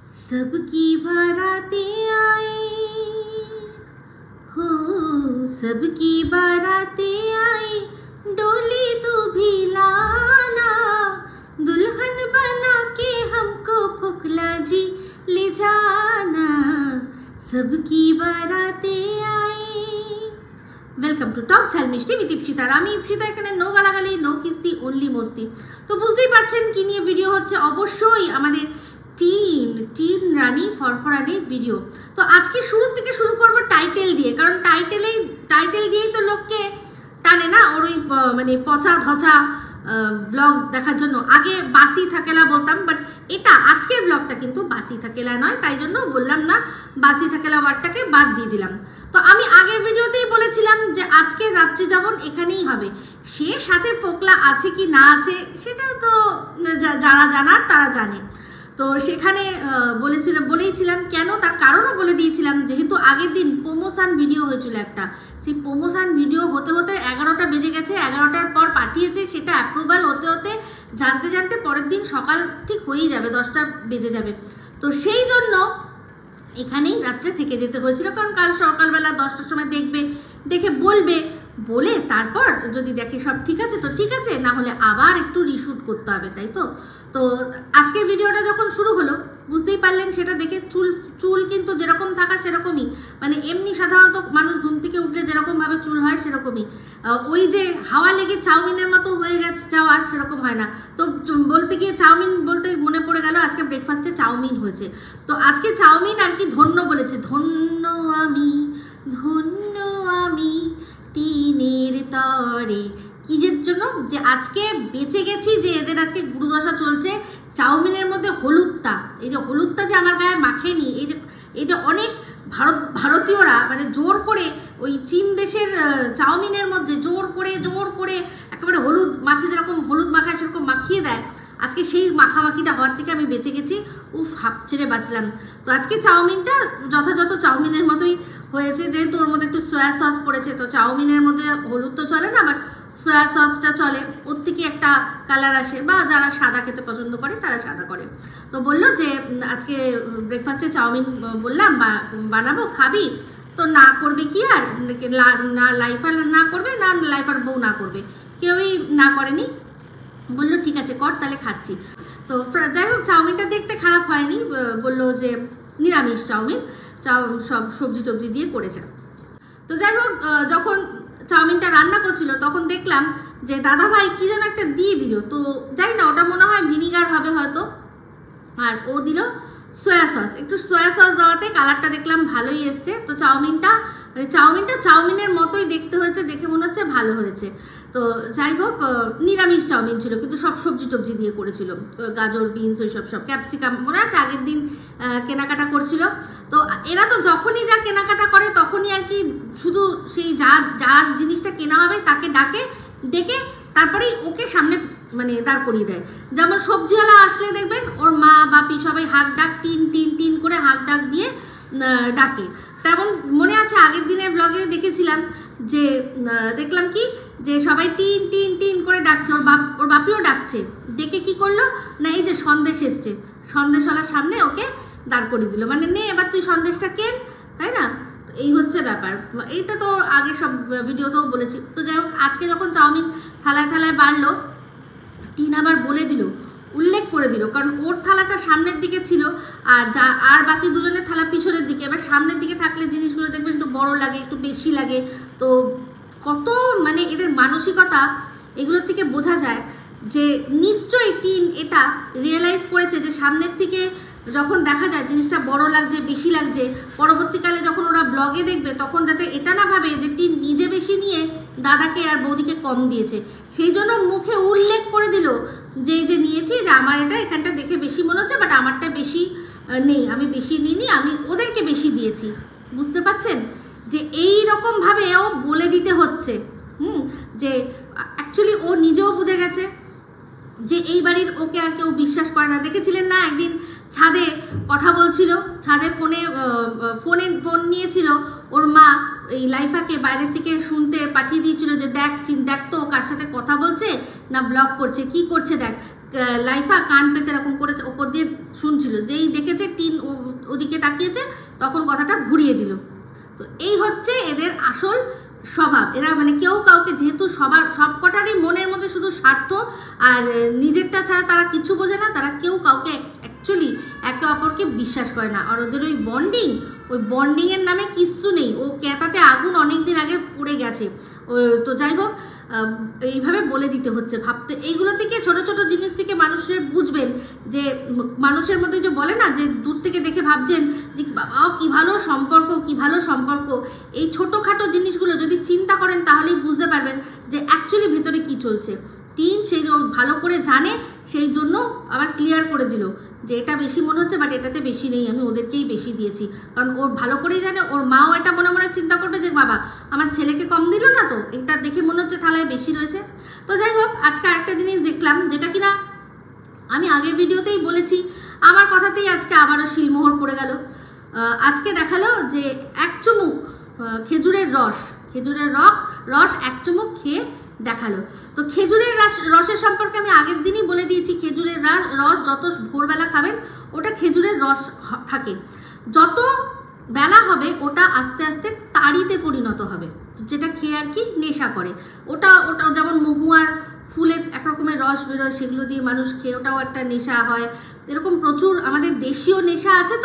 सबकी बारातें आई हो, सबकी बारातें आई, डोली तू भी लाना, दुल्हन बना के हमको फुकला जी ले जाना, सबकी बारातें आई। वेलकम टू टक ঝাল মিষ্টি উইথ ইপসিতা। আমি ইপসিতা, এখানে নো গালাগালি, নো কিস্তি, অনলি মস্তি। তো বুঝতেই পারছেন কি নিয়ে ভিডিও হচ্ছে, অবশ্যই আমাদের টিন রানী ফরফরানির ভিডিও। তো আজকে শুরুর থেকে শুরু করব টাইটেল দিয়ে, কারণ টাইটেল দিয়েই তো লোককে টানে না ওর ওই মানে পচা ধচা ব্লগ দেখার জন্য। আগে বাসি থাকেলা বলতাম, বাট এটা আজকের ব্লগটা কিন্তু বাসি থাকেলা নয়, তাই জন্য বললাম না, বাসি থাকেলা ওয়ার্ডটাকে বাদ দিয়ে দিলাম। তো আমি আগের ভিডিওতেই বলেছিলাম যে আজকের রাত্রি যাপন এখানেই হবে। সে সাথে ফোকলা আছে কি না আছে সেটা তো যারা জানার তারা জানে। তো সেখানে বলেইছিলাম কেন, তার কারণও বলে দিয়েছিলাম। যেহেতু আগের দিন প্রমোশন ভিডিও হয়েছিল একটা, সেই প্রমোশন ভিডিও হতে হতে 11টা বেজে গেছে, 11টার পর পাঠিয়েছে, সেটা অ্যাপ্রুভাল হতে হতে জানতে পরের দিন সকাল ঠিক হয়েই যাবে, 10টা বেজে যাবে। তো সেই জন্য এখানেই রাত্রে থেকে যেতে হয়েছিল, কারণ কাল সকালবেলা 10টার সময় দেখে বলে তারপর যদি দেখে সব ঠিক আছে তো ঠিক আছে, না হলে আবার একটু রিশুট করতে হবে, তাই তো। তো আজকের ভিডিওটা যখন শুরু হলো বুঝতেই পারলেন, সেটা দেখে চুল কিন্তু যেরকম থাকা সেরকমই, মানে এমনি সাধারণত মানুষ ঘুম থেকে উঠলে যেরকমভাবে চুল হয় সেরকমই, ওই যে হাওয়া লেগে চাউমিনের মতো হয়ে গেছে যাওয়ার সেরকম হয় না। তো বলতে গিয়ে চাউমিন বলতে মনে পড়ে গেল আজকে ব্রেকফাস্টে চাউমিন হয়েছে। তো আজকে চাউমিন আর কি ধন্য বলেছে, ধন্য আমি টিনের তরে, কি যে জন্য যে আজকে বেঁচে গেছি, যে এদের আজকে গুরুদশা চলছে। চাউমিনের মধ্যে হলুদটা, এই যে হলুদটা যে আমার গায়ে মাখেনি, এই যে অনেক ভারতীয়রা মানে জোর করে ওই চীন দেশের চাউমিনের মধ্যে জোর করে একেবারে হলুদ, মাছে যেরকম হলুদ মাখায় সেরকম মাখিয়ে দেয়। আজকে সেই মাখামাখিটা হওয়ার থেকে আমি বেঁচে গেছি, হাঁপ ছেড়ে বাঁচলাম। তো আজকে চাউমিনটা যথাযথ চাউমিনের মতোই হয়েছে, যেহেতু ওর মধ্যে একটু সয়া সস পড়েছে। তো চাউমিনের মধ্যে হলুদ তো চলে না, বাট সয়া সসটা চলে, ওর থেকে একটা কালার আসে, বা যারা সাদা খেতে পছন্দ করে তারা সাদা করে। তো বললো যে আজকে ব্রেকফাস্টে চাউমিন বললাম বানাবো, খাবি? তো না করবে কি আর, না লাইফার না করবে, না লাইফার বউ না করবে, কেউই না করেনি। বললো ঠিক আছে কর, তাহলে খাচ্ছি। তো যাই হোক, চাউমিনটা দেখতে খারাপ হয়নি, বললো যে নিরামিষ চাউমিন, সব সবজি টবজি দিয়ে করেছে। তো যাই হোক, যখন চাউমিনটা রান্না করছিল তখন দেখলাম যে দাদা ভাই কি যেন একটা দিয়ে দিল, তো জানি না ওটা মনে হয় ভিনিগার হবে হয়তো, আর ও দিল সয়া সস। একটু সয়া সস দেওয়াতে কালারটা দেখলাম ভালোই এসছে। তো চাউমিনটা চাউমিনের মতোই দেখতে হয়েছে, দেখে মনে হচ্ছে ভালো হয়েছে। তো যাই হোক, নিরামিষ চাউমিন ছিল, কিন্তু সব সবজি টবজি দিয়ে করেছিল, গাজর, বিনস, ওই সব ক্যাপসিকাম, মনে আছে আগের দিন কেনাকাটা করছিল। তো এরা তো যখনই যা কেনাকাটা করে তখনই আর কি শুধু সেই যার জিনিসটা কেনা হবে তাকে ডেকে তারপরেই ওকে সামনে মানে দাঁড় করিয়ে দেয়। যেমন সবজিওয়ালা আসলে দেখবেন ওর মা বাপি সবাই হাঁক ডাক টিন করে হাঁক ডাক দিয়ে ডাকে। তেমন মনে আছে আগের দিনের ব্লগে দেখেছিলাম যে দেখলাম কি যে সবাই টিন করে ডাকছে, ওর বাপিও ডাকছে, ডেকে কি করলো না, এই যে সন্দেশ এসছে, সন্দেশওয়ালার সামনে ওকে দাঁড় করিয়ে দিল, মানে নে এবার তুই সন্দেশটা কেন, তাই না? এই হচ্ছে ব্যাপার। এইটা তো আগে সব ভিডিওতেও বলেছি। তো যাই হোক, আজকে যখন চাউমিন থালায় বাড়লো, টিন আবার বলে দিল, উল্লেখ করে দিল, কারণ ওর থালাটা সামনের দিকে ছিল আর বাকি দুজনের থালা পিছনের দিকে। এবার সামনের দিকে থাকলে জিনিসগুলো দেখবেন একটু বড় লাগে, একটু বেশি লাগে। তো কত মানে এদের মানসিকতা, এগুলোর থেকে বোঝা যায় যে নিশ্চয়ই টিন এটা রিয়েলাইজ করেছে যে সামনের থেকে যখন দেখা যায় জিনিসটা বড় লাগছে, বেশি লাগছে, পরবর্তীকালে যখন ওরা ব্লগে দেখবে তখন যাতে এটা না ভাবে যে টিন নিজে বেশি নিয়ে দাদাকে আর বৌদিকে কম দিয়েছে। সেই জন্য মুখে উল্লেখ করে দিল যে এই যে নিয়েছি, যে আমার এটা এখানটা দেখে বেশি মনে হচ্ছে, বাট আমারটা বেশি নেই, আমি বেশি নিইনি, আমি ওদেরকে বেশি দিয়েছি। বুঝতে পারছেন যে এই রকমভাবে ও বলে দিতে হচ্ছে, যে অ্যাকচুয়ালি ও নিজেও বুঝে গেছে যে এই বাড়ির ওকে আর কেউ বিশ্বাস করে না। দেখেছিলেন না একদিন ছাদে কথা বলছিল, ছাদে ফোন নিয়েছিল ওর মা, এই লাইফাকে বাইরের থেকে শুনতে পাঠিয়ে দিয়েছিল যে দেখ তো কার সাথে কথা বলছে না ব্লগ করছে, কি করছে দেখ। লাইফা কান পেতে এরকম করে ওপর দিয়ে শুনছিল, যেই দেখেছে টিন ওদিকে তাকিয়েছে তখন কথাটা ঘুরিয়ে দিল। তো এই হচ্ছে এদের আসল স্বভাব। এরা মানে কেউ কাউকে, যেহেতু সব কটারই মনের মধ্যে শুধু স্বার্থ আর নিজেরটা ছাড়া তারা কিছু বোঝে না, তারা কেউ কাউকে অ্যাকচুয়ালি একে অপরকে বিশ্বাস করে না। আর ওদের ওই বন্ডিংয়ের নামে কিচ্ছু নেই। ও ক্যাতাতে আগুন অনেক দিন আগে পড়ে গেছে। তো যাই হোক, এইভাবে বলে দিতে হচ্ছে। ভাবতে এইগুলো থেকে, ছোট ছোট জিনিস থেকে মানুষের বুঝবেন যে মানুষের মধ্যে যে বলে না যে দূর থেকে দেখে ভাবছেন যে বাবা কি ভালো সম্পর্ক, কি ভালো সম্পর্ক, এই ছোটোখাটো জিনিসগুলো যদি চিন্তা করেন তাহলেই বুঝতে পারবেন যে অ্যাকচুয়ালি ভিতরে কি চলছে। টিন সেই ভালো করে জানে, সেই জন্য আবার ক্লিয়ার করে দিল যে এটা বেশি মনে হচ্ছে, বাট এটাতে বেশি নেই, আমি ওদেরকেই বেশি দিয়েছি। কারণ ওর ভালো করেই জানে, ওর মাও এটা মনে মনে চিন্তা করবে যে বাবা আমার ছেলেকে কম দিল না, তো এটা দেখে মনে হচ্ছে থালায় বেশি রয়েছে। তো যাই হোক, আজকে আরেকটা জিনিস দেখলাম যেটা কিনা আমি আগের ভিডিওতেই বলেছি, আমার কথাতেই আজকে আবারও শিলমোহর পড়ে গেল। আজকে দেখালো যে এক চুমুক খেজুরের রস এক চুমুক খেয়ে দেখালো। তো খেজুরের রসের সম্পর্কে আমি আগের দিনই বলে দিয়েছি, খেজুরের রস যত ভোরবেলা খাবেন ওটা খেজুরের রস থাকে, যত বেলা হবে ওটা আস্তে আস্তে তাড়িতে পরিণত হবে, যেটা খেয়ে আর কি নেশা করে। ওটা যেমন মহুয়ার ফুলের একরকমের রস বেরোয়, সেগুলো দিয়ে মানুষ খেয়ে ওটাও একটা নেশা হয়। এরকম প্রচুর আমাদের দেশীয় নেশা আছে।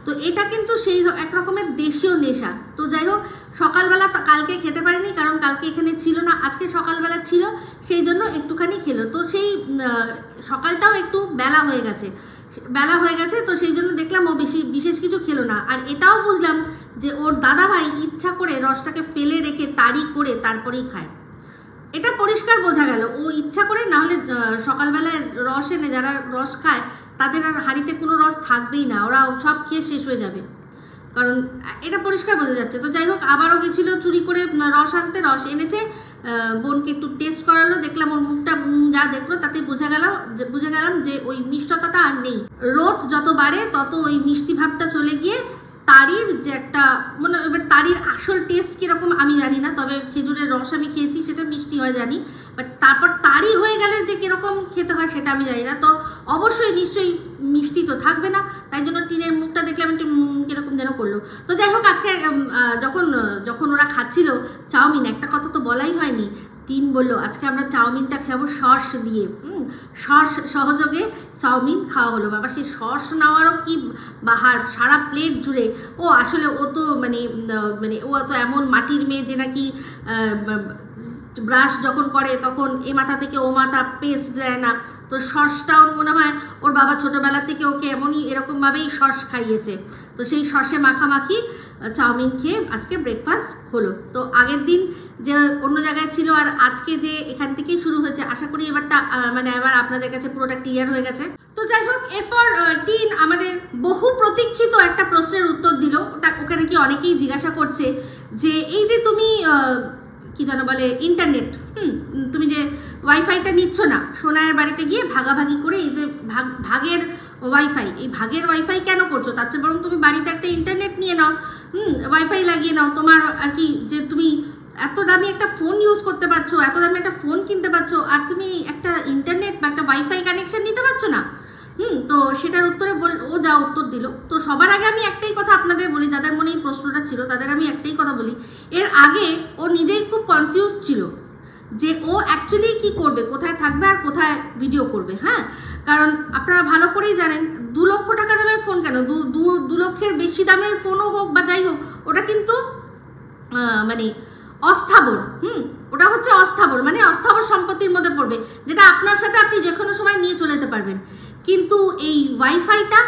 তো এটা কিন্তু সেই একরকমের দেশীয় নেশা। তো যাই হোক, সকালবেলা কালকে খেতে পারিনি, কারণ কালকে এখানে ছিল না, আজকে সকালবেলা ছিল, সেই জন্য একটুখানি খেলো। তো সেই সকালটাও একটু বেলা হয়ে গেছে, তো সেই জন্য দেখলাম ও বিশেষ কিছু খেলো না। আর এটাও বুঝলাম যে ওর দাদাভাই ইচ্ছা করে রসটাকে ফেলে রেখে তাড়ি করে তারপরেই খায়। এটা পরিষ্কার বোঝা গেল ও ইচ্ছা করে, না হলে সকালবেলায় রস এনে যারা রস খায় তাদের আর হাঁড়িতে কোনো রস থাকবেই না, ওরা সব খেয়ে শেষ হয়ে যাবে, কারণ এটা পরিষ্কার বোঝা যাচ্ছে। তো যাই হোক, আবারও গেছিল চুরি করে রস আনতে, রস এনেছে, বোনকে একটু টেস্ট করালো, দেখলাম ওর মুখটা যা দেখলো তাতে বুঝে গেলাম যে ওই মিষ্টতাটা আর নেই। রোদ যত বাড়ে তত ওই মিষ্টি ভাবটা চলে গিয়ে তারির যে একটা মানে, এবার তারির আসল টেস্ট কীরকম আমি জানি না, তবে খেজুরের রস আমি খেয়েছি, সেটা মিষ্টি হয় জানি, বাট তারপর তারি হয়ে গেলে যে কীরকম খেতে হয় সেটা আমি জানি না। তো অবশ্যই নিশ্চয়ই মিষ্টি তো থাকবে না, তাই জন্য টিনের মুখটা দেখলাম একটু কীরকম যেন করলো। তো যাই হোক, আজকে যখন ওরা খাচ্ছিল চাউমিন, একটা কথা তো বলাই হয়নি, টিন বললো আজকে আমরা চাউমিনটা খাবো সস দিয়ে। সস সহযোগে চাউমিন খাওয়া হলো। বাবা, সেই সস নেওয়ারও কি বাহার, সারা প্লেট জুড়ে। ও আসলে ও তো মানে ও তো এমন মাটির মেয়ে যে নাকি ব্রাশ যখন করে তখন এ মাথা থেকে ও মাথা পেস্ট দেয় না। তো সসটাও মনে হয় ওর বাবা ছোটোবেলা থেকে ওকে এরকমভাবেই সস খাইয়েছে। তো সেই সসে মাখামাখি চাউমিন খেয়ে আজকে ব্রেকফাস্ট হলো। তো আগের দিন যে অন্য জায়গায় ছিল আর আজকে যে এখান থেকেই শুরু হয়েছে, আশা করি এবার আপনাদের কাছে পুরোটা ক্লিয়ার হয়ে গেছে। তো যাই হোক, এরপর টিন আমাদের বহু প্রতীক্ষিত একটা প্রশ্নের উত্তর দিল। ওখানে কি অনেকেই জিজ্ঞাসা করছে যে এই যে তুমি কি যেন বলে ইন্টারনেট, তুমি যে ওয়াইফাইটা নিচ্ছ না, সোনায়ের বাড়িতে গিয়ে ভাগাভাগি করে এই যে ভাগের ওয়াইফাই, এই ভাগের ওয়াইফাই কেন করছো? তার চেয়ে বরং তুমি বাড়িতে একটা ইন্টারনেট নিয়ে নাও, ওয়াইফাই লাগিয়ে নাও। তোমার আর কি যে তুমি এত দামি একটা ফোন ইউজ করতে পারছো, এত দামি একটা ফোন কিনতে পারছো, আর তুমি একটা ইন্টারনেট বা একটা ওয়াইফাই কানেকশন নিতে পারছো না। তো সেটার উত্তরে ও যা উত্তর দিল। তো সবার আগে আমি একটাই কথা আপনাদের বলি, যাদের মনে এই প্রশ্নটা ছিল তাদের আমি একটাই কথা বলি, এর আগে ও নিজেই খুব কনফিউজ ছিল যে ও অ্যাকচুয়ালি কি করবে, কোথায় থাকবে আর কোথায় ভিডিও করবে। হ্যাঁ, কারণ আপনারা ভালো করেই জানেন 2 লক্ষ টাকা দামের ফোন কেন, 2 লক্ষের বেশি দামের ফোনও হোক বা যাই হোক, ওটা কিন্তু মানে অস্থাবর। ওটা হচ্ছে অস্থাবর, মানে অস্থাবর সম্পত্তির মধ্যে পড়বে, যেটা আপনার সাথে আপনি যে কোনো সময় নিয়ে চলে যেতে পারবেন। কিন্তু এই ওয়াইফাইটা,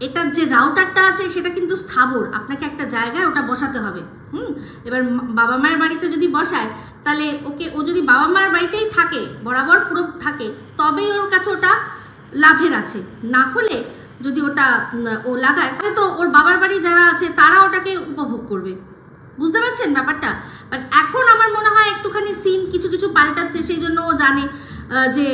এটার যে রাউটারটা আছে সেটা কিন্তু স্থাবর, আপনাকে একটা জায়গায় ওটা বসাতে হবে। এবার বাবা মায়ের বাড়িতে যদি বসায়, তাহলে ও যদি বাবা মায়ের বাড়িতেই থাকে, বরাবর পুরো থাকে, তবেই ওর কাছে ওটা লাভের আছে। না হলে যদি ওটা ও লাগায়, তাহলে তো ওর বাবার বাড়ি যারা আছে তারা ওটাকে উপভোগ করবে। বুঝতে পারছেন ব্যাপারটা? বাট এখন আমার মনে হয় একটুখানি সিন কিছু পাল্টাচ্ছে, সেই জন্য ও জানে যে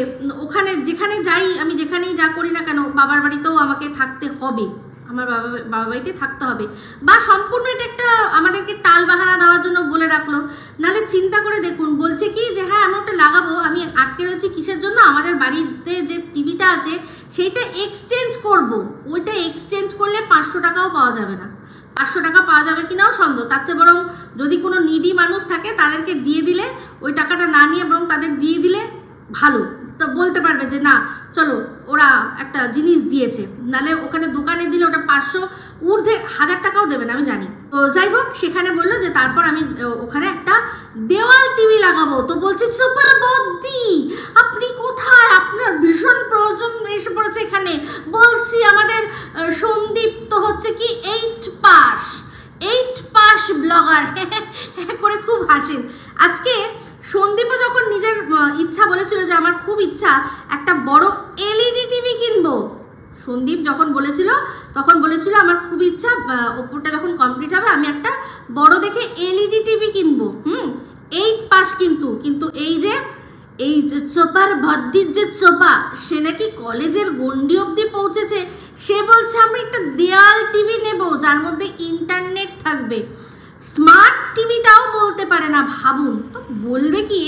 ওখানে যেখানে যাই আমি, যেখানেই যা করি না কেন, বাবার বাড়িতেও আমাকে থাকতে হবে। আমার বাবা বাড়িতে থাকতে হবে, বা সম্পূর্ণ এটা একটা আমাদেরকে টাল বাহানা দেওয়ার জন্য বলে রাখলো। নাহলে চিন্তা করে দেখুন, বলছে কি যে হ্যাঁ আমি ওটা লাগাবো, আমি আটকে রয়েছি কিসের জন্য, আমাদের বাড়িতে যে টিভিটা আছে সেইটা এক্সচেঞ্জ করব। ওইটা এক্সচেঞ্জ করলে 500 টাকাও পাওয়া যাবে না, 500 টাকা পাওয়া যাবে কিনাও সন্দেহ। তার চেয়ে বরং যদি কোনো নিডি মানুষ থাকে তাদেরকে দিয়ে দিলে, ওই টাকাটা না নিয়ে বরং তাদের দিয়ে দিলে ভালো। তো বলতে পারবে যে না চলো ওরা একটা জিনিস দিয়েছে, নাহলে ওখানে দোকানে দিলে ওটা 500 ঊর্ধ্বে 1000 টাকাও দেবেন আমি জানি। তো যাই হোক, সেখানে বললো যে তারপর আমি ওখানে একটা দেওয়াল টিভি লাগাবো। তো বলছি সুপার বদ্দি আপনি কোথায়, আপনার ভীষণ প্রয়োজন এসে পড়েছে এখানে। বলছি আমাদের সন্দীপ তো হচ্ছে কি 8 পাস ব্লগার করে খুব হাসেন। আজকে সন্দীপও যখন নিজের ইচ্ছা বলেছিল যে আমার খুব ইচ্ছা একটা বড় এলইডি টিভি কিনবো, সন্দীপ যখন বলেছিল তখন বলেছিল আমার খুব ইচ্ছা ওপরটা যখন কমপ্লিট হবে আমি একটা বড় দেখে এলইডি টিভি কিনবো। 8 পাস কিন্তু এই যে চোপার ভদ্দির যে চোপা, সে নাকি কলেজের গন্ডি অবধি পৌঁছেছে। সে বলছে আমরা একটা দেয়াল টিভি নেব যার মধ্যে ইন্টারনেট থাকবে। স্মার্ট টিভিটাও বলতে পারে না, ভাবুন তো বলবে কি।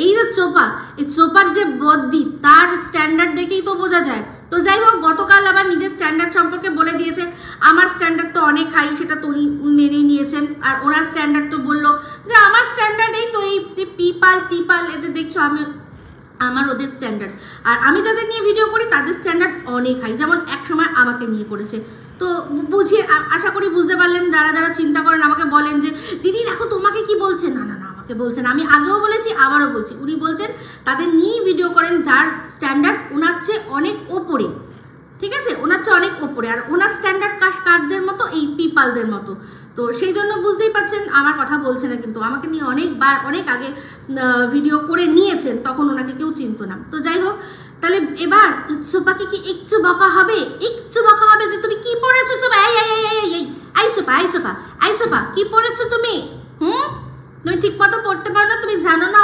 এই যে চোপা, এই চোপার যে বদ্দি, তার স্ট্যান্ডার্ড দেখেই তো বোঝা যায়। তো যাই হোক, গতকাল আবার নিজের স্ট্যান্ডার্ড সম্পর্কে বলে দিয়েছে, আমার স্ট্যান্ডার্ড তো অনেক হাই, সেটা তো উনি মেনে নিয়েছেন। আর ওনার স্ট্যান্ডার্ড তো বললো যে আমার স্ট্যান্ডার্ড এই তো এই টিপাল এদের দেখছো, আমার ওদের স্ট্যান্ডার্ড। আর আমি যাদের নিয়ে ভিডিও করি তাদের স্ট্যান্ডার্ড অনেক হাই, যেমন এক সময় আমাকে নিয়ে করেছে। তো বুঝিয়ে আশা করি বুঝতে পারলেন। যারা চিন্তা করেন আমাকে বলেন যে দিদি দেখো তোমাকে কি বলছে, না আমাকে বলছেন। আমি আগেও বলেছি আবারও বলছি, উনি বলছেন তাদের নিয়েই ভিডিও করেন যার স্ট্যান্ডার্ড ওনার চেয়ে অনেক ওপরে, ঠিক আছে, ওনার চেয়ে অনেক ওপরে। আর ওনার স্ট্যান্ডার্ড কারদের মতো, এই পিপালদের মতো। তো সেই জন্য বুঝতেই পারছেন আমার কথা বলছে না, কিন্তু আমাকে নিয়ে অনেক আগে ভিডিও করে নিয়েছেন, তখন ওনাকে কেউ চিনত না। তো যাই হোক, তাহলে এবার চোপাকে কি একটু বকা হবে যে তুমি কি পড়েছো চোপা, এই চোপা কি পড়েছো তুমি, তুমি ঠিক মতো পড়তে পারো না, তুমি জানো না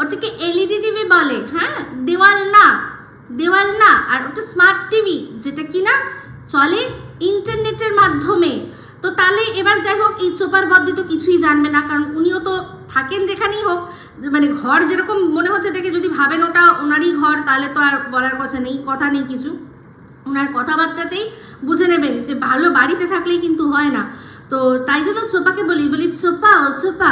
ওটাকে এলইডি টিভি বলে, হ্যাঁ দেওয়াল না। আর ওটা স্মার্ট টিভি, যেটা কিনা চলে ইন্টারনেটের মাধ্যমে। তো তাহলে এবার যাই হোক, এই চোপার বদ্দি তো কিছুই জানবে না, কারণ উনিও তো থাকেন যেখানেই হোক, মানে ঘর যেরকম মনে হচ্ছে দেখে যদি ভাবেন ওটা ওনারই ঘর, তাহলে তো আর বলার কথা নেই কিছু। ওনার কথাবার্তাতেই বুঝে নেবেন যে ভালো বাড়িতে থাকলেই কিন্তু হয় না। তো তাই জন্য চোপাকে বলি চোপা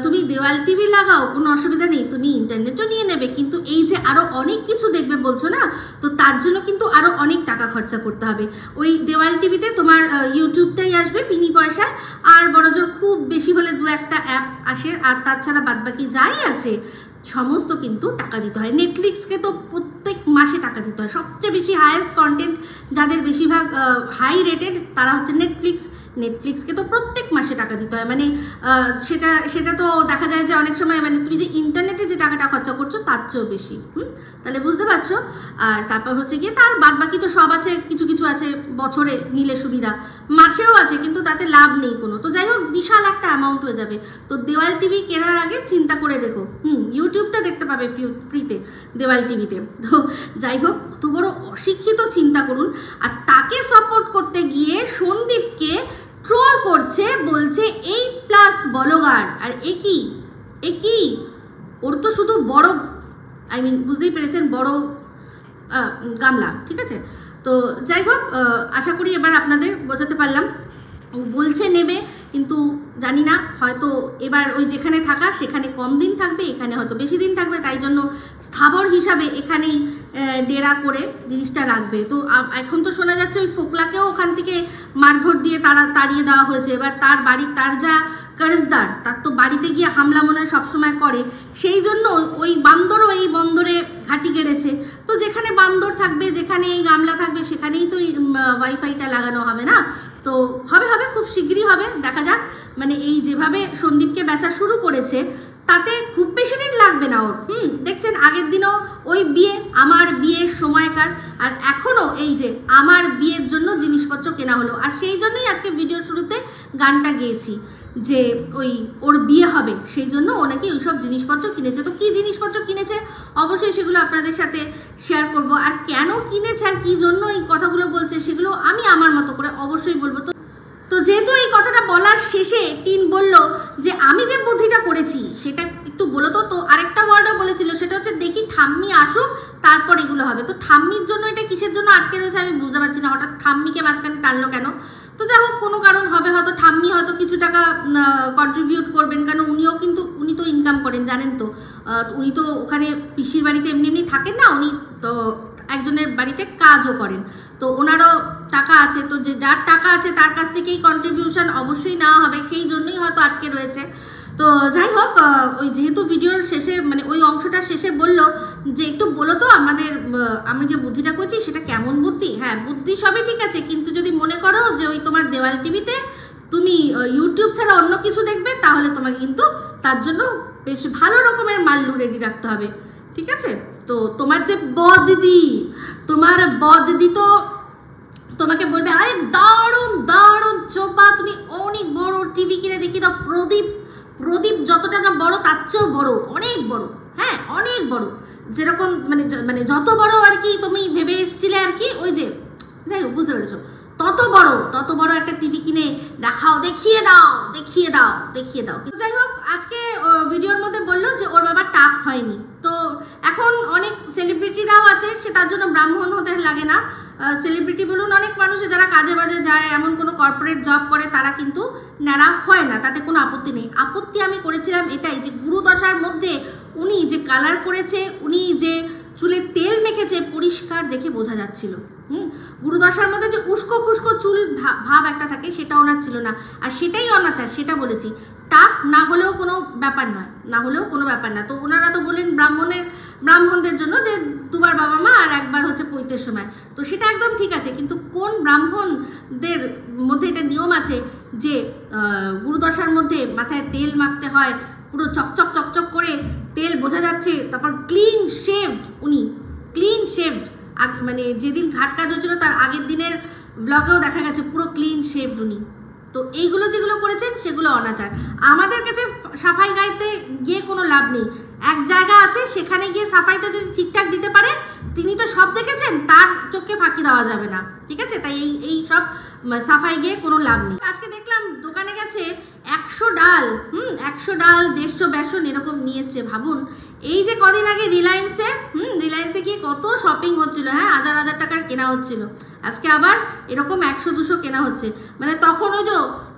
তুমি দেওয়াল টিভি লাগাও, কোনো অসুবিধা নেই, তুমি ইন্টারনেটও নিয়ে নেবে, কিন্তু এই যে আরও অনেক কিছু দেখবে বলছো না, তো তার জন্য কিন্তু আরও অনেক টাকা খরচা করতে হবে। ওই দেওয়াল টিভিতে তোমার ইউটিউবটাই আসবে বিনি পয়সায়, আর বড়জোর খুব বেশি হলে 2-1টা অ্যাপ আসে, আর তাছাড়া বাদবাকি যাই আছে সমস্ত কিন্তু টাকা দিতে হয়। নেটফ্লিক্সকে তো প্রত্যেক মাসে টাকা দিতে হয়। সবচেয়ে বেশি হায়েস্ট কন্টেন্ট যাদের বেশিরভাগ হাই রেটেড তারা হচ্ছে নেটফ্লিক্সকে তো প্রত্যেক মাসে টাকা দিতে হয়। মানে সেটা তো দেখা যায় যে অনেক সময় মানে তুমি যে ইন্টারনেটে যে টাকাটা খরচা করছো তার চেয়েও বেশি। তাহলে বুঝতে পারছো। আর তারপর হচ্ছে গিয়ে তার বাদবাকি তো সব আছে, কিছু আছে বছরে নিলে সুবিধা, মাসেও আছে কিন্তু তাতে লাভ নেই কোনো। তো যাই হোক, বিশাল একটা অ্যামাউন্ট হয়ে যাবে। তো দেওয়াল টিভি কেনার আগে চিন্তা করে দেখো। ইউটিউবটা দেখতে পাবে ফ্রিতে দেওয়াল টিভিতে। তো যাই হোক, কত বড় অশিক্ষিত চিন্তা করুন। আর তাকে সাপোর্ট করতে গিয়ে সন্দীপকে ট্রোল করছে, বলছে 8+ বলগার। আর এ কি ওর তো শুধু বড়, বুঝতেই পেরেছেন, বড় গামলা, ঠিক আছে। তো যাই হোক, আশা করি এবার আপনাদের বোঝাতে পারলাম। বলছে নেবে, কিন্তু জানি না, হয়তো এবার ওই যেখানে থাকা সেখানে কম দিন থাকবে, এখানে হয়তো বেশি দিন থাকবে, তাই জন্য স্থাবর হিসাবে এখানেই ডেরা করে জিনিসটা রাখবে। তো এখন তো শোনা যাচ্ছে ওই ফোকলাকেও ওখান থেকে মারধর দিয়ে তাড়িয়ে দেওয়া হয়েছে। এবার তার যা কর্জদার, তার তো বাড়িতে গিয়ে হামলা মনে হয় সবসময় করে, সেই জন্য ওই বান্দরও এই বন্দরে ঘাঁটি গেড়েছে। তো যেখানে বান্দর থাকবে, যেখানে এই গামলা থাকবে, সেখানেই তো ওয়াইফাইটা লাগানো হবে না। তো হবে খুব শীঘ্রই হবে, দেখা যাক। মানে এই যেভাবে সন্দীপকে বেচা শুরু করেছে তাতে খুব বেশি দিন লাগবে না ওর। দেখছেন আগের দিনও ওই আমার বিয়ের সময়কার, আর এখনও এই যে আমার বিয়ের জন্য জিনিসপত্র কেনা হলো। আর সেই জন্যই আজকে ভিডিও শুরুতে গানটা গেয়েছি যে ওর বিয়ে হবে, সেই জন্য ও নাকি ওইসব জিনিসপত্র কিনেছে। তো কী জিনিসপত্র কিনেছে অবশ্যই সেগুলো আপনাদের সাথে শেয়ার করব। আর কেন কিনেছে আর কী জন্য এই কথাগুলো বলছে সেগুলো আমি আমার মতো করে অবশ্যই বলবো। তো যেহেতু এই কথাটা বলার শেষে টিন বলল যে আমি যে বুদ্ধিটা করেছি সেটা একটু বলো তো। তো আরেকটা ওয়ার্ডও বলেছিল, সেটা হচ্ছে দেখি ঠাম্মি আসুক তারপর এগুলো হবে। তো ঠাম্মির জন্য এটা কিসের জন্য আটকে রয়েছে আমি বুঝতে পারছি না, হঠাৎ ঠাম্মিকে মাঝখানে টানলো কেন। তো যাই হোক, কোনো কারণ হবে, হয়তো ঠাম্মি হয়তো কিছু টাকা কন্ট্রিবিউট করবেন, কারণ উনি তো ইনকাম করেন জানেন তো। উনি তো ওখানে পিসির বাড়িতে এমনি এমনি থাকেন না, উনি তো একজনের বাড়িতে কাজও করেন, তো ওনারও টাকা আছে। তো যে যার টাকা আছে তার কাছ থেকেই কন্ট্রিবিউশন অবশ্যই নেওয়া হবে, সেই জন্যই হয়তো আটকে রয়েছে। তো যাই হোক, ওই যেহেতু ভিডিওর শেষে মানে ওই অংশটা শেষে বললো যে একটু বলো তো আমি যে বুদ্ধিটা করছি সেটা কেমন বুদ্ধি। হ্যাঁ, বুদ্ধি সবই ঠিক আছে, কিন্তু যদি মনে করো যে ওই তোমার দেওয়াল টিভিতে তুমি ইউটিউব ছাড়া অন্য কিছু দেখবে, তাহলে তোমাকে কিন্তু তার জন্য বেশ ভালো রকমের মাল্লু রেডি রাখতে হবে, ঠিক আছে। তো তোমার যে বদিদি তো তোমাকে বলবে আরে দারুণ দারুণ চোপা, তুমি অনেক বড় টিভি কিনে দেখি দাও। প্রদীপ যতটা না বড় তার চেয়েও বড়, অনেক বড়, হ্যাঁ অনেক বড়, যেরকম মানে যত বড় আর কি তুমি ভেবে এসেছিলে আর কি, ওই যে যাই হোক বুঝতে পেরেছো, তত বড় একটা টিভি কিনে দেখাও, দেখিয়ে দাও। যাই হোক, আজকে ভিডিওর মধ্যে বললো যে ওর বাবার টাক হয়নি। তো এখন অনেক সেলিব্রিটিরাও আছে, সে তার জন্য ব্রাহ্মণ হতে লাগে না। সেলিব্রিটি বলুন, অনেক মানুষে যারা কাজে বাজে যায়, এমন কোনো কর্পোরেট জব করে, তারা কিন্তু ন্যাড়া হয় না, তাতে কোনো আপত্তি নেই। আপত্তি আমি করেছিলাম এটাই যে গুরুদশার মধ্যে উনি যে কালার করেছে, উনি যে চুলে তেল মেখেছে, পরিষ্কার দেখে বোঝা যাচ্ছিল। গুরুদশার মধ্যে যে উস্কো খুস্কো চুল ভাব একটা থাকে, সেটা ওনার ছিল না, আর সেটাই অনাচার, সেটা বলেছি। টাক না হলেও কোনো ব্যাপার না। তো ওনারা তো বলেন ব্রাহ্মণদের জন্য যে দুবার বাবা মা আর একবার হচ্ছে পৈতের সময়, তো সেটা একদম ঠিক আছে। কিন্তু কোন ব্রাহ্মণদের মধ্যে এটা নিয়ম আছে যে গুরুদশার মধ্যে মাথায় তেল মাখতে হয়, পুরো চকচক করে তেল বোঝা যাচ্ছে, তারপর ক্লিন শেভড, মানে যেদিন ঘাট কাজ হচ্ছিল তার আগের দিনের ব্লগেও দেখা গেছে পুরো ক্লিন শেভড উনি। তো এইগুলো যেগুলো করেছেন সেগুলো অনাচার। আমাদের কাছে সাফাই গাইতে গিয়ে কোনো লাভ নেই, এক জায়গা আছে সেখানে গিয়ে সাফাইটা যদি ঠিকঠাক দিতে পারে, তিনি তো সব দেখেছেন, তার চোখে ফাঁকি দেওয়া যাবে না, ঠিক আছে। তাই এই সব সাফাই গিয়ে কোনো লাভ নেই। আজকে দেখলাম দোকানে গেছে 100 ডাল 150 বেসন এরকম নিয়ে এসছে। ভাবুন, এই যে কদিন আগে রিলায়েন্সে গিয়ে কত শপিং হচ্ছিল, হ্যাঁ 1000 টাকার কেনা হচ্ছিল, আজকে আবার এরকম 100-200 কেনা হচ্ছে। মানে তখন ওই যে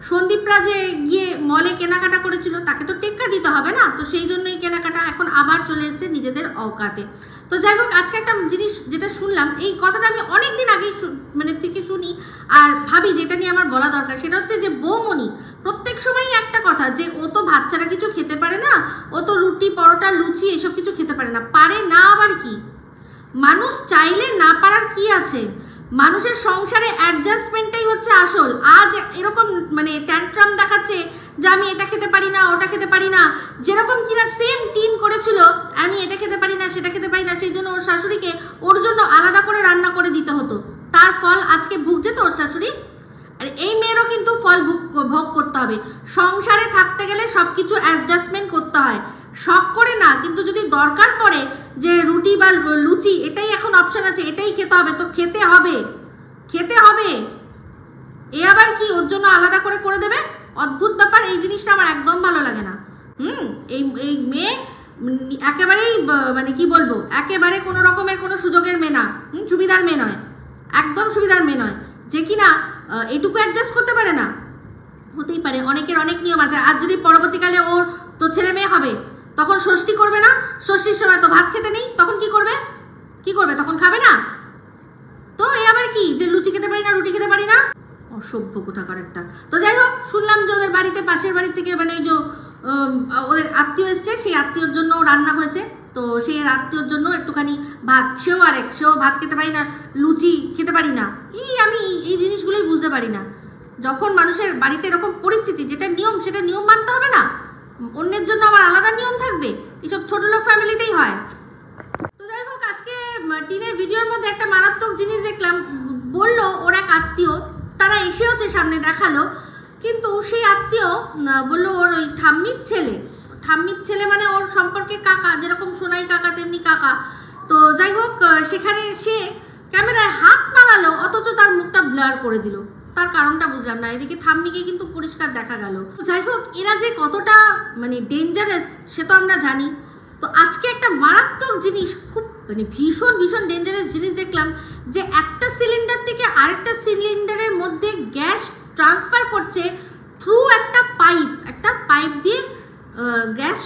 সন্দীপরা যে গিয়ে মলে কেনাকাটা করেছিল, তাকে তো টেক্কা দিতে হবে না, তো সেই জন্যই কেনাকাটা এখন আবার চলে এসছে নিজেদের অকাতে। তো যাই হোক, আজকে একটা জিনিস যেটা শুনলাম, এই কথাটা আমি অনেক দিন আগেই মানে থেকে শুনি আর ভাবি যেটা নিয়ে আমার বলা দরকার, সেটা হচ্ছে যে বৌমনি প্রত্যেক সময়ই একটা কথা, যে ও তো ভাত ছাড়া কিছু খেতে পারে না, ও তো রুটি পরোটা লুচি এসব কিছু খেতে পারে না। পারে না আবার কি, মানুষ চাইলে না পারার কি আছে, মানুষের সংসারে অ্যাডজাস্টমেন্টটাই হচ্ছে আসল। আজ এরকম মানে ট্যান্ট্রাম দেখাচ্ছে যে আমি এটা খেতে পারি না, ওটা খেতে পারি না, যেরকম কিনা সেম টিন করেছিল আমি এটা খেতে পারি না, সেটা খেতে পারি না, সেই জন্য ওর শাশুড়িকে ওর জন্য আলাদা করে রান্না করে দিতে হতো। তার ফল আজকে ভুগছে তো ওর শাশুড়ি। আর এই মেয়েরও কিন্তু ফল ভোগ করতে হবে। সংসারে থাকতে গেলে সব কিছু অ্যাডজাস্টমেন্ট করতে হয়, শখ করে না। কিন্তু যদি দরকার পড়ে যে রুটি বা লুচি এটাই এখন অপশন আছে, এটাই খেতে হবে, তো খেতে হবে। এ আবার কি ওর জন্য আলাদা করে দেবে? অদ্ভুত ব্যাপার, এই জিনিসটা আমার একদম ভালো লাগে না। এই মেয়ে একেবারেই মানে কি বলবো, একেবারে কোনো রকমের কোনো সুযোগের মেয়ে না, সুবিধার মেয়ে নয়, একদম সুবিধার মেয়ে নয়, যে কিনা এইটুকু অ্যাডজাস্ট করতে পারে না। হতেই পারে, অনেকের অনেক নিয়ম আছে। আর যদি পরবর্তীকালে ওর তো ছেলে মেয়ে হবে, তখন ষষ্ঠী করবে না, ষষ্ঠীর সময় তো ভাত খেতে নেই, তখন কি করবে তখন খাবে না। তো এ আবার কি যে লুচি খেতে পারি না, রুটি খেতে পারি না, অসভ্য কোথাকার একটা। তো যাই হোক, শুনলাম যে ওদের বাড়িতে পাশের বাড়ি থেকে মানে ওই যে ওদের আত্মীয় এসছে, সেই আত্মীয়র জন্য রান্না হয়েছে। তো সেই আত্মীয়র জন্য একটুখানি ভাত, সেও ভাত খেতে পারি না, লুচি খেতে পারি না। আমি এই জিনিসগুলোই বুঝতে পারি না। যখন মানুষের বাড়িতে এরকম পরিস্থিতি, যেটা নিয়ম সেটা নিয়ম মানতে হবে না, অন্যের জন্য আবার আলাদা নিয়ম থাকবে, এসব ছোট লোক ফ্যামিলিতেই হয়। তো যাই হোক, আজকে টিনের ভিডিওর মধ্যে একটা মারাত্মক জিনিস দেখলাম। বললো ওর এক আত্মীয়, তারা এসেওছে সামনে দেখালো, কিন্তু সেই আত্মীয় বললো ওর ওই ঠাম্মির ছেলে মানে ওর সম্পর্কে কাকা, যেরকম সোনাই কাকা তেমনি কাকা। তো যাই হোক, সেখানে সে ক্যামেরায় হাত নাড়ালো, অথচ তার মুখটা ব্লার করে দিল। তার কারণটা বুঝলাম না। এদিকে ঠাম্মিকে কিন্তু পরিষ্কার দেখা গেল। যাই হোক, এরা যে কতটা মানে ডেঞ্জারাস সে তো আমরা জানি। তো আজকে একটা মারাত্মক জিনিস, খুব মানে ভীষণ ভীষণ ডেঞ্জারাস জিনিস দেখলাম, যে একটা সিলিন্ডার থেকে আরেকটা সিলিন্ডারের মধ্যে গ্যাস ট্রান্সফার করছে থ্রু একটা পাইপ দিয়ে গ্যাস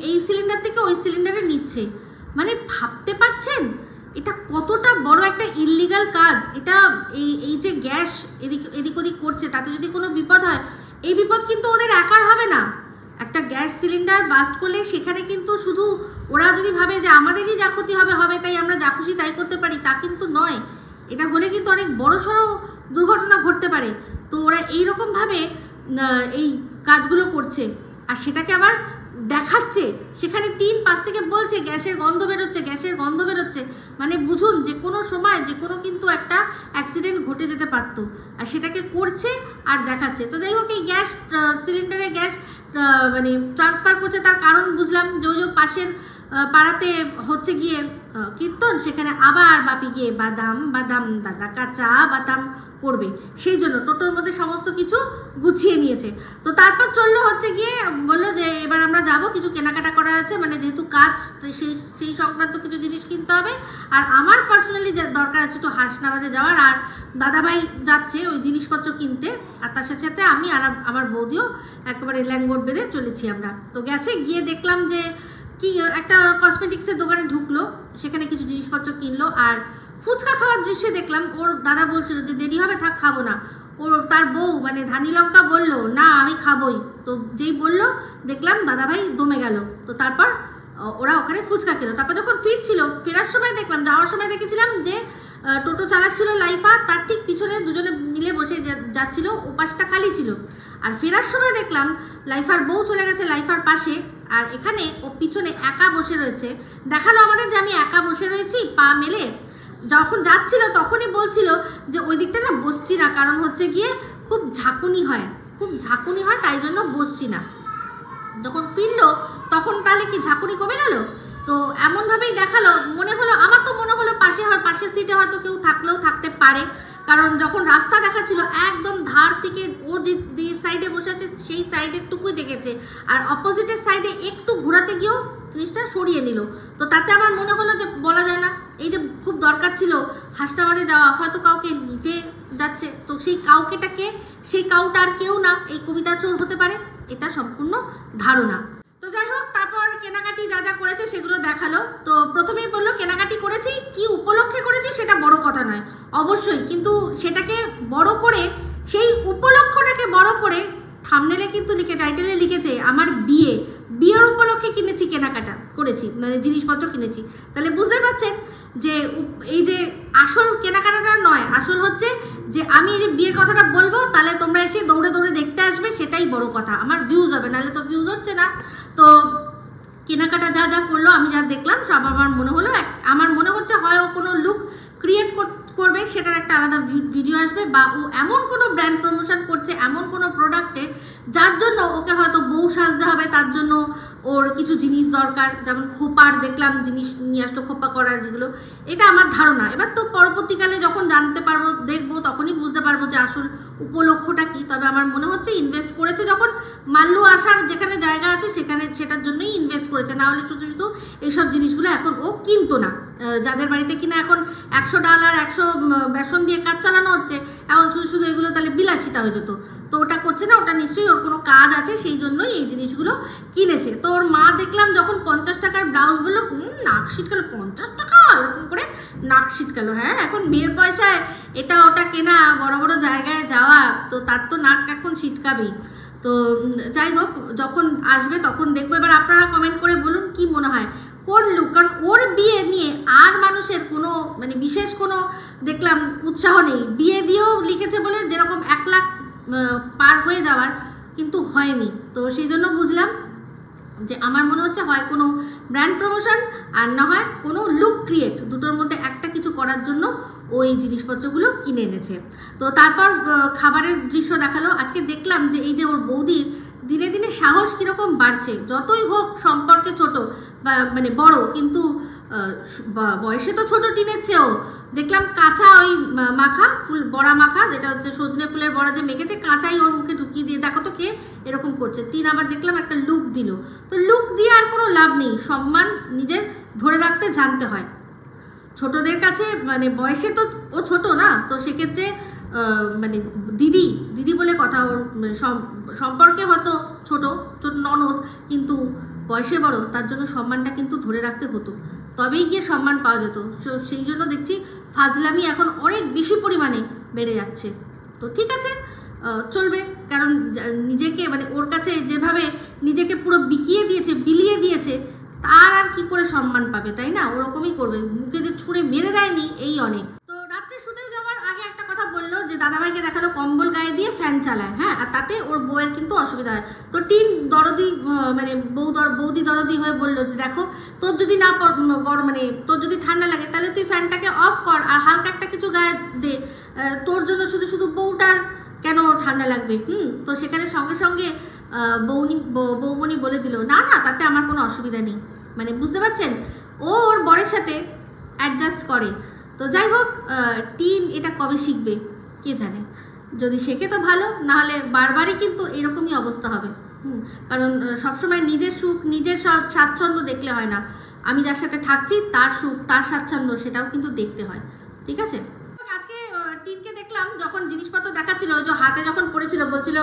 এই সিলিন্ডার থেকে ওই সিলিন্ডারে নিচ্ছে। মানে ভাবতে পারছেন এটা কতটা বড় একটা ইললিগাল কাজ। এটা এই যে গ্যাস এদিক ওদিক করছে, তাতে যদি কোনো বিপদ হয়, এই বিপদ কিন্তু ওদের একার হবে না। একটা গ্যাস সিলিন্ডার বাস্ট করলে সেখানে কিন্তু শুধু ওরা যদি ভাবে যে আমাদেরই যা ক্ষতি হবে তাই আমরা যা খুশি তাই করতে পারি, তা কিন্তু নয়। এটা হলে কিন্তু অনেক বড়সড় দুর্ঘটনা ঘটতে পারে। তো ওরা এইরকমভাবে এই কাজগুলো করছে, আর সেটাকে আবার দেখাচ্ছে। সেখানে টিন পাশ থেকে বলছে গ্যাসের গন্ধ বেরোচ্ছে। মানে বুঝুন যে কোনো সময় যে কোনো কিন্তু একটা অ্যাক্সিডেন্ট ঘটে যেতে পারতো, আর সেটাকে করছে আর দেখাচ্ছে। তো যাই হোক, এই গ্যাস সিলিন্ডারে গ্যাস মানে ট্রান্সফার করছে, তার কারণ বুঝলাম যে ওই যে পাশের পাড়াতে হচ্ছে গিয়ে কীর্তন, সেখানে আবার বাপি গিয়ে বাদাম দাদা কাঁচা বাদাম করবে, সেই জন্য টোটোর মধ্যে সমস্ত কিছু গুছিয়ে নিয়েছে। তো তারপর চললো হচ্ছে গিয়ে, বললো যে এবার আমরা যাব, কিছু কেনাকাটা করা আছে, মানে যেহেতু কাজ সেই সংক্রান্ত কিছু জিনিস কিনতে হবে। আর আমার পার্সোনালি দরকার আছে একটু হাসনাবাদে যাওয়ার, আর দাদাভাই যাচ্ছে ওই জিনিসপত্র কিনতে, আর তার সাথে সাথে আমি আর আমার বৌদিও একেবারে ল্যাঙ্গট বেঁধে চলেছি আমরা। তো গিয়ে দেখলাম যে কি একটা কসমেটিক্সের দোকানে ঢুকলো, সেখানে কিছু জিনিসপত্র কিনলো, আর ফুচকা খাওয়ার দৃশ্যে দেখলাম ওর দাদা বলছিল যে দেরি হবে, থাক খাবো না। তার বউ মানে ধানি লঙ্কা বললো না আমি খাবোই। তো যেই বললো দেখলাম দাদাভাই দমে গেল। তো তারপর ওরা ওখানে ফুচকা খেলো। তারপর যখন ফেরার সময় দেখলাম, যাওয়ার সময় দেখেছিলাম যে টোটো চালাচ্ছিল লাইফা, তার ঠিক পিছনে দুজনে মিলে বসে যাচ্ছিল, ও পাশটা খালি ছিল। আর ফেরার সময় দেখলাম লাইফার বউ চলে গেছে লাইফার পাশে, আর এখানে ও পিছনে একা বসে রয়েছে। দেখালো আমাদের যে আমি একা বসে রয়েছি পা মেলে। যখন যাচ্ছিল তখনই বলছিল যে ওই দিকটা না বসছি না, কারণ হচ্ছে গিয়ে খুব ঝাঁকুনি হয়, তাই জন্য বসছি না। যখন ফিরলো তখন তাহলে কি ঝাঁকুনি কমে গেল? তো এমনভাবেই দেখালো। আমার তো মনে হলো পাশের সিটে হয়তো কেউ থাকলেও থাকতে পারে, কারণ যখন রাস্তা দেখাচ্ছিল একদম ধার থেকে ও যে সাইডে বসে আছে সেই সাইডের টুকুই দেখেছে, আর অপোজিটের সাইডে একটু ঘোরাতে গিয়েও জিনিসটা সরিয়ে নিল। তো তাতে আমার মনে হলো যে বলা যায় না, এই যে খুব দরকার ছিল হাসনাবাদে যাওয়া, হয়তো কাউকে নিতে যাচ্ছে, তো সেই কাউটা আর কেউ না, এই কবিতা চোর হতে পারে, এটা সম্পূর্ণ ধারণা। তো যাই হোক, তারপর কেনাকাটি যা করেছে সেগুলো দেখালো। তো প্রথমেই বললো কেনাকাটি করেছি, কি উপলক্ষে করেছি সেটা বড় কথা নয় অবশ্যই, কিন্তু সেটাকে বড় করে, সেই উপলক্ষটাকে বড় করে থাম্বনেলে কিন্তু টাইটেলে লিখেছে আমার বিয়ের উপলক্ষে কেনাকাটা করেছি, মানে জিনিসপত্র কিনেছি। তাহলে বুঝতে পারছেন যে এই যে আসল কেনাকাটাটা নয়, আসল হচ্ছে যে আমি এই যে বিয়ের কথাটা বলবো, তাহলে তোমরা এসে দৌড়ে দেখতে আসবে, সেটাই বড় কথা। আমার ভিউজ হবে, নাহলে তো ভিউজ হচ্ছে না। তো কেনাকাটা যা করলো, আমি যা দেখলাম সব আমার মনে হচ্ছে হয় ও কোনো লুক ক্রিয়েট করবে, সেটার একটা আলাদা ভিডিও আসবে, বা ও এমন কোনো ব্র্যান্ড প্রমোশন করছে এমন কোনো প্রোডাক্টের, যার জন্য ওকে হয়তো বউ সাজতে হবে, তার জন্য ওর কিছু জিনিস দরকার, যেমন খোপার দেখলাম জিনিস নিয়ে আসলো, খোপা করার যেগুলো, এটা আমার ধারণা। এবার তো পরবর্তীকালে যখন জানতে পারবো, দেখবো, তখনই বুঝতে পারবো যে আসল উপলক্ষটা কি। তবে আমার মনে হচ্ছে ইনভেস্ট করেছে, যখন মাল্লু আসার যেখানে জায়গা আছে সেটার জন্যই ইনভেস্ট করেছে, না হলে শুধু এইসব জিনিসগুলো এখন ও কিনতো না। যাদের বাড়িতে কিনা এখন 100 ডাল আর 100 বেসন দিয়ে কাজ চালানো হচ্ছে, এখন শুধু এগুলো তাহলে বিলাসিতা হয়ে যেত। তো ওটা করছে না, ওটা নিশ্চয়ই ওর কোনো কাজ আছে, সেই জন্যই এই জিনিসগুলো কিনেছে। তো ওর মা দেখলাম যখন 50 টাকার ব্লাউজ বললো, নাক ছিটকালো, 50 টাকা এরকম করে নাক ছিটকালো। হ্যাঁ, এখন মেয়ের পয়সায় এটা ওটা কেনা, বড় জায়গায় যাওয়া, তো তার তো নাক এখন ছিটকাবেই। তো যাই হোক, যখন আসবে তখন দেখবো। এবার আপনারা কমেন্ট করে বলুন কি মনে হয় কোন লুক, কারণ ওর বিয়ে নিয়ে আর মানুষের কোনো মানে বিশেষ কোনো দেখলাম উৎসাহ নেই। বিয়ে দিয়েও লিখেছে বলে যেরকম 1 লাখ পার হয়ে যাওয়ার, কিন্তু হয়নি। তো সেই জন্য বুঝলাম যে আমার মনে হচ্ছে হয় কোনো ব্র্যান্ড প্রমোশন, আর না হয় কোনো লুক ক্রিয়েট, দুটোর মধ্যে একটা কিছু করার জন্য ওই জিনিসপত্রগুলো কিনে এনেছে। তো তারপর খাবারের দৃশ্য দেখালো। আজকে দেখলাম যে এই যে ওর বৌদির দিনে সাহস কীরকম বাড়ছে, যতই হোক সম্পর্কে ছোট বা মানে বড়, কিন্তু বয়সে তো ছোট টিনের চেয়েও, দেখলাম কাঁচা ওই মাখা ফুল বড়া মাখা, যেটা হচ্ছে সজনে ফুলের বড়া যে মেখেছে, কাঁচাই ওর মুখে ঢুকিয়ে দিয়ে দেখো তো কে এরকম করছে। টিন আবার দেখলাম একটা লুক দিল। তো লুক দিয়ে আর কোনো লাভ নেই, সম্মান নিজের ধরে রাখতে জানতে হয়। ছোটদের কাছে মানে বয়সে তো ও ছোট না, তো সেক্ষেত্রে মানে দিদি দিদি বলে কথা, ওর সম্পর্কে হয়তো ছোট ছোট ননদ, কিন্তু বয়সে বড়, তার জন্য সম্মানটা কিন্তু ধরে রাখতে হতো, তবেই গিয়ে সম্মান পাওয়া যেত। সেই জন্য দেখছি ফাজলামি এখন অনেক বেশি পরিমাণে বেড়ে যাচ্ছে। তো ঠিক আছে, চলবে, কারণ নিজেকে মানে ওর কাছে যেভাবে নিজেকে পুরো বিকিয়ে দিয়েছে, বিলিয়ে দিয়েছে, তার আর কি করে সম্মান পাবে, তাই না? ওরকমই করবে, মুখে যে ছুঁড়ে মেরে দেয়নি এই অনেক। তো রাত্রে শুতে যাওয়ার আগে একটা কথা বললো যে দাদাভাইকে দেখালো কম্বল গায়ে দিয়ে ফ্যান চালায়, হ্যাঁ, আর তাতে ওর বউয়ের কিন্তু অসুবিধা হয়। তো টিন দরদি মানে বৌদি দরদি হয়ে বললো যে দেখো, তোর যদি না মানে তোর যদি ঠান্ডা লাগে তাহলে তুই ফ্যানটাকে অফ কর আর হালকা একটা কিছু গায়ে দে, তোর জন্য শুধু শুধু বউটার কেন ঠান্ডা লাগবে। তো সেখানে সঙ্গে সঙ্গে বৌমণি বলে দিল না না, তাতে আমার কোনো অসুবিধা নেই। মানে বুঝতে পারছেন, ও ওর বরের সাথে অ্যাডজাস্ট করে। তো যাই হোক, টিন এটা কবে শিখবে কে জানে, যদি শেখে তো ভালো, নাহলে বারবারই কিন্তু এরকমই অবস্থা হবে। কারণ সবসময় নিজের সুখ নিজের সব স্বাচ্ছন্দ্য দেখলে হয় না, আমি যার সাথে থাকছি তার সুখ তার স্বাচ্ছন্দ্য সেটাও কিন্তু দেখতে হয়, ঠিক আছে? আজকে টিনকে দেখলাম যখন জিনিসপত্র দেখাচ্ছিল, ওই যে হাতে যখন পড়েছিল, বলছিল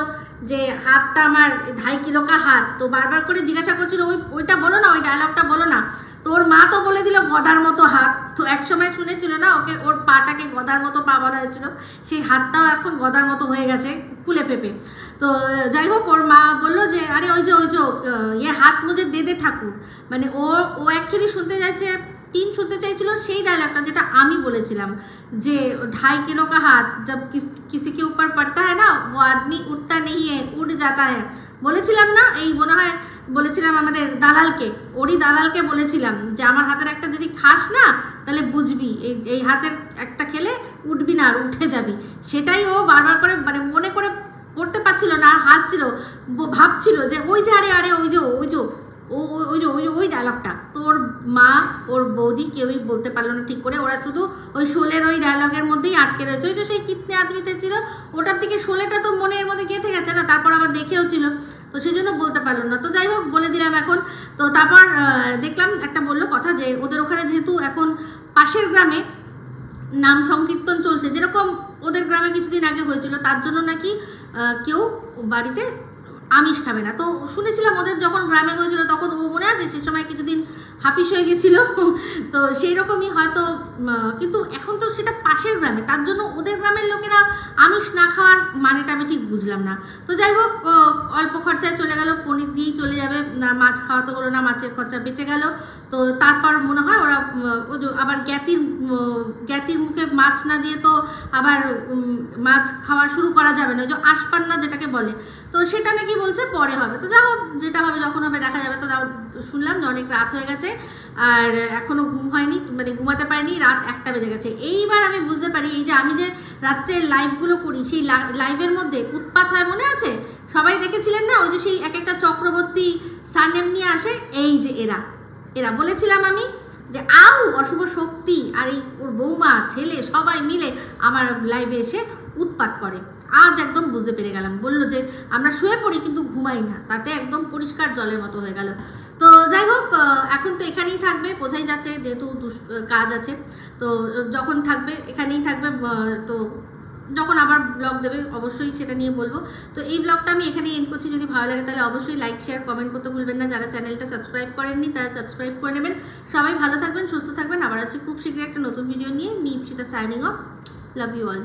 যে হাতটা আমার 2.5 কিলো কা হাত, তো বারবার করে জিজ্ঞাসা করছিল ওইটা বলো না, ওই ডায়লগটা বলো না। তোর মা তো বলে দিল গদার মতো হাত, তো একসময় শুনেছিল না ওকে, ওর পাটাকে গদার মতো পা বলা হয়েছিল, সেই হাতটাও এখন গদার মতো হয়ে গেছে ফুলে পেঁপে। তো যাই হোক, ওর মা বললো যে আরে ওই যে ইয়ে হাত মুজে দে দে ঠাকুর, মানে ও অ্যাকচুয়ালি শুনতে যাচ্ছে, টিন শুনতে চাইছিল সেই ডায়লগটা যেটা আমি বলেছিলাম যে 2.5 किलो का हाथ जब किसी के ऊपर पड़ता है ना वो आदमी उठता नहीं है उड़ जाता है, বলেছিলাম না? এই মনে হয় বলেছিলাম আমাদের দালালকে, ওরই দালালকে বলেছিলাম যে আমার হাতের একটা যদি খাস না তাহলে বুঝবি এই হাতের একটা খেলে উঠবি না আর উঠে যাবি। সেটাই ও বারবার করে মানে মনে করে পড়তে পারছিল না, আর হাসছিল, ভাবছিল যে ওই যে আরে ওই ডায়লগটা। তো ওর মা ওর বৌদি কেউই বলতে পারলো না ঠিক করে, ওরা শুধু ওই শোলের ওই ডায়লগের মধ্যেই আটকে রয়েছে। ওই যে সেই কিতনে আদমিতে ছিল, ওটার থেকে শোলেটা তো মনের মধ্যে গেঁথে গেছে না, তারপর আবার দেখেও ছিল, তো সেই জন্য বলতে পারলো না। তো যাই হোক, বলে দিলাম এখন। তো তারপর দেখলাম একটা বললো কথা যে ওদের ওখানে যেহেতু এখন পাশের গ্রামে নাম সংকীর্তন চলছে, যেরকম ওদের গ্রামে কিছুদিন আগে হয়েছিল, তার জন্য নাকি কেউ বাড়িতে আমিষ খাবে না। তো শুনেছিলাম ওদের যখন গ্রামে হয়েছিল তখন ও মনে আছে সে সময় কিছুদিন হাপিস হয়ে গেছিল, তো সেই রকমই হয়তো, কিন্তু এখন তো সেটা পাশের গ্রামে, তার জন্য ওদের গ্রামের লোকেরা আমিষ না খাওয়ার মানেটা আমি ঠিক বুঝলাম না। তো যাই হোক, অল্প খরচায় চলে গেল, পনির দিয়েই চলে যাবে, না মাছ খাওয়াতে হলো না, মাছের খরচা বেঁচে গেল। তো তারপর মনে হয় ওরা আবার জ্ঞাতির মুখে মাছ না দিয়ে তো আবার মাছ খাওয়া শুরু করা যাবে না, ওই যে আশপান্না যেটাকে বলে, তো সেটা নাকি বলছে পরে হবে। তো যাই হোক, যেটা হবে যখন হবে দেখা যাবে। তো শুনলাম যে অনেক রাত হয়ে গেছে আর এখনো ঘুম হয়নি, মানে ঘুমাতে পারিনি, রাত 1টা বেজে গেছে। এইবার আমি বুঝতে পারি এই যে আমি যে রাত্রে লাইভগুলো করি, সেই লাইভের মধ্যে উৎপাত হয়, মনে আছে? সবাই দেখেছিলেন না, ওই যে সেই এক একটা চক্রবর্তী সারনেম নিয়ে আসে, এই যে এরা বলেছিলাম আমি যে আউ অশুভ শক্তি আর এই ওর বৌমা ছেলে সবাই মিলে আমার লাইভে এসে উৎপাত করে। আজ একদম বুঝতে পেরে গেলাম, বললো যে আমরা শুয়ে পড়ি কিন্তু ঘুমাই না, তাতে একদম পরিষ্কার জলের মতো হয়ে গেল। তো যাই হোক, এখন তো এখানেই থাকবে, বোঝাই যাচ্ছে, যেহেতু কাজ আছে, তো যখন থাকবে এখানেই থাকবে। তো যখন আবার ব্লগ দেবে অবশ্যই সেটা নিয়ে বলবো। তো এই ব্লগটা আমি এখানে এন্ড করছি। যদি ভালো লাগে তাহলে অবশ্যই লাইক শেয়ার কমেন্ট করতে ভুলবেন না। যারা চ্যানেলটা সাবস্ক্রাইব করেননি তারা সাবস্ক্রাইব করে নেবেন। সবাই ভালো থাকবেন, সুস্থ থাকবেন। আবার আসছি খুব শীঘ্রই একটা নতুন ভিডিও নিয়ে। Me Ipsita signing off. Love you all.